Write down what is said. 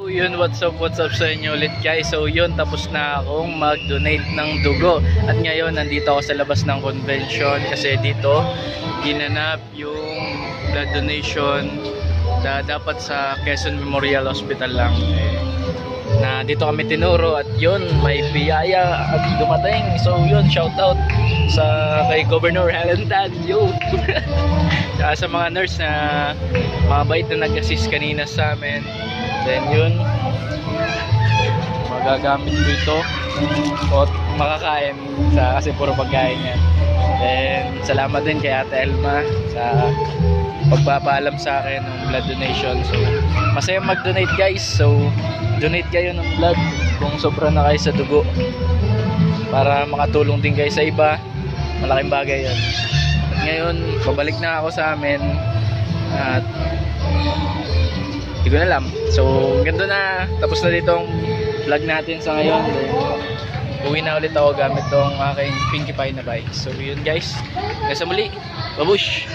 yun, what's up sa inyo ulit guys. So yun, tapos na akong mag-donate ng dugo. At ngayon, nandito ako sa labas ng convention kasi dito ginanap yung blood donation na dapat sa Quezon Memorial Hospital lang. Na dito kami tinuro at yun, may biyaya at dumating. So yun, shout out sa kay Governor Helen Tan, yo. Tsaka sa mga nurse na mabait na nag-assist kanina sa amin. Then yun, magagamit ko ito o makakain kasi puro pagkain yan. Then salamat din kay Ate Elma sa pagpapaalam sa akin ng blood donation. So masaya mag-donate guys. So donate kayo ng blood kung sobra na kayo sa dugo para makatulong din kayo sa iba. Malaking bagay yun. At ngayon, pabalik na ako sa amin at hindi ko na alam. So ganito na, tapos na dito ang vlog natin sa ngayon. Then uwi na ulit ako gamit tong aking Pinkie Pie na bike. So yun guys, hanggang sa muli, babush!